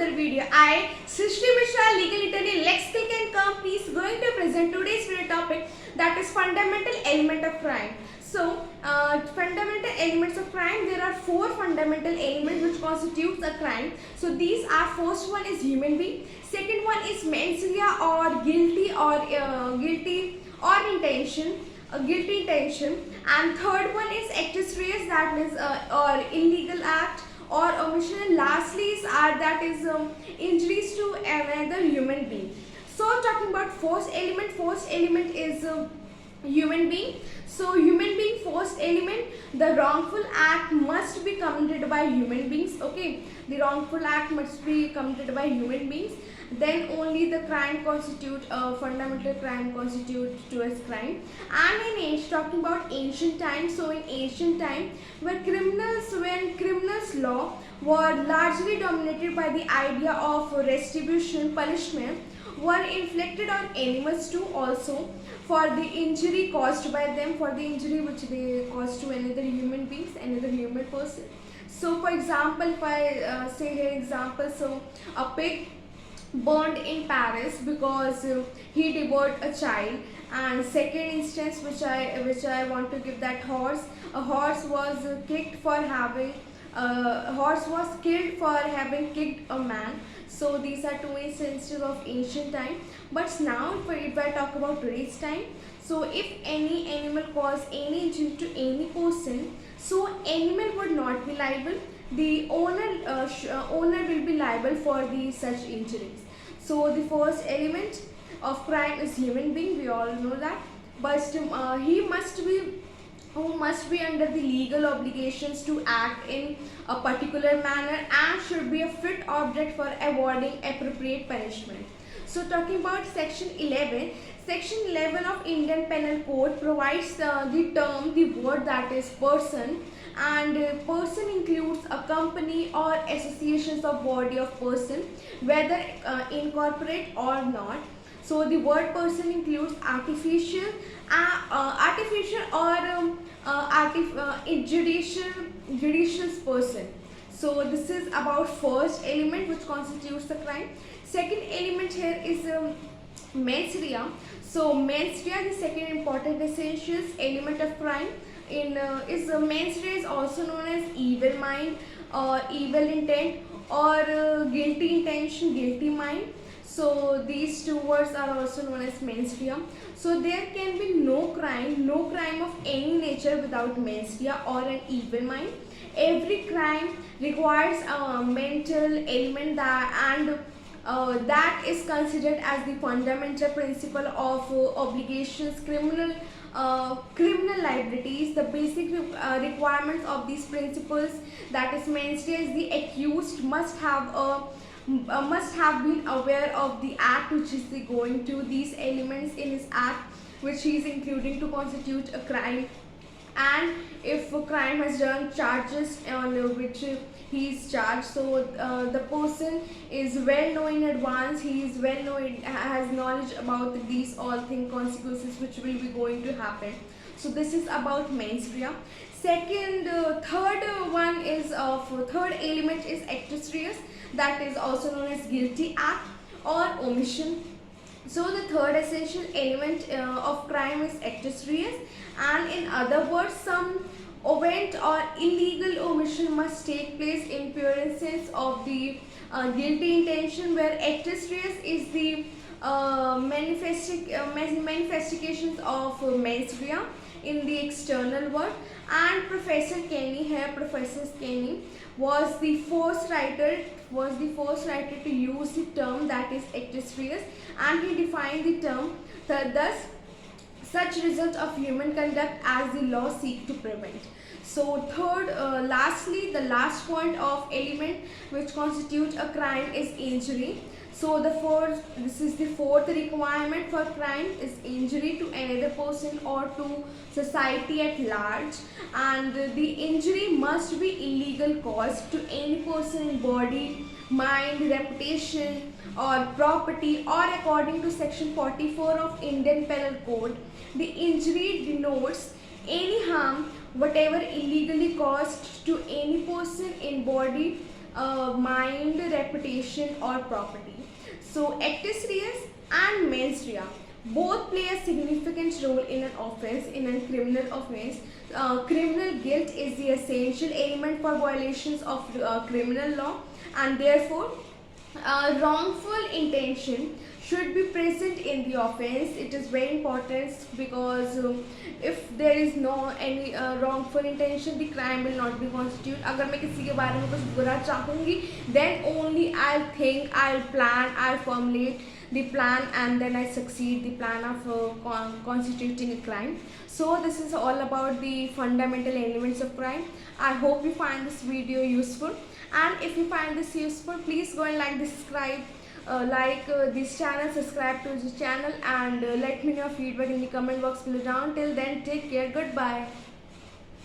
another video. I, Srishti Mishra, Legal Attorney, Lexical and Companies, going to present today's video topic, that is fundamental element of crime. So, fundamental elements of crime, there are four fundamental elements which constitutes a crime. So, these are, first one is human being, second one is mens rea or guilty or intention. Guilty intention, and third one is actus reus, that means or illegal act or omission, and lastly that is injuries to another human being. So talking about first element is human being. So human being, first element, the wrongful act must be committed by human beings. Okay, the wrongful act must be committed by human beings, then only the crime constitute fundamental crime constitute to as crime. And in age, talking about ancient times, so in ancient time when criminals law were largely dominated by the idea of retribution, punishment were inflicted on animals too, also for the injury caused by them, for the injury which they caused to another human beings, another human person. So for example, if I say here example, so a pig burned in Paris because he devoured a child. And second instance which I want to give, that a horse was kicked for having horse was killed for having kicked a man. So these are two instances of ancient time. But now if I talk about today's time, so if any animal cause any injury to any person, so animal would not be liable, the owner will be liable for the such injuries. So the first element of crime is human being, we all know that, but he must be under the legal obligations to act in a particular manner and should be a fit object for awarding appropriate punishment. So talking about section 11 of Indian Penal Code provides the word that is person, and person includes a company or associations of body of person, whether incorporate or not. So the word person includes artificial or judicial person. So this is about first element which constitutes the crime. Second element here is mens rea. So mens rea, the second important essential element of crime is mens rea is also known as evil mind or evil intent or guilty intention, guilty mind. So these two words are also known as mens rea. So there can be no crime of any nature without mens rea or an evil mind. Every crime requires a mental element that is considered as the fundamental principle of obligations, criminal liabilities. The basic requirements of these principles, that is mens rea, is the accused must have been aware of the act which is going to these elements in his act which he is including to constitute a crime. And if a crime has done charges on which he is charged, so the person is well known in advance, he is well known, has knowledge about these all thing consequences which will be going to happen. So this is about mens rea. Third element is actus reus, that is also known as guilty act or omission. So the third essential element of crime is actus reus, and in other words, some overt or illegal omission must take place in presence of the guilty intention, where actus reus is the manifestations of mens rea in the external world. And Professor Kenny was the first writer to use the term, that is actus reus, and he defined the term thus such result of human conduct as the law seek to prevent. So lastly, the last point of element which constitutes a crime is injury. So this is the fourth requirement for crime, is injury to another person or to society at large, and the injury must be illegal cause to any person in body, mind, reputation or property, or according to section 44 of Indian Penal Code, the injury denotes any harm whatever illegally caused to any person in body, mind, reputation, or property. So, actus reus and mens rea both play a significant role in an offense, in a criminal offense. Criminal guilt is the essential element for violations of criminal law, and therefore wrongful intention should be present in the offense. It is very important because if there is no any wrongful intention, the crime will not be constituted. अगर मैं किसी के बारे में कुछ बुरा चाहूँगी, then only I'll think, I'll plan, I'll formulate the plan, and then I succeed the plan of constituting a crime. So this is all about the fundamental elements of crime. I hope you find this video useful, and if you find this useful, please go and like this channel, subscribe to this channel, and let me know your feedback in the comment box below down. Till then, take care, goodbye.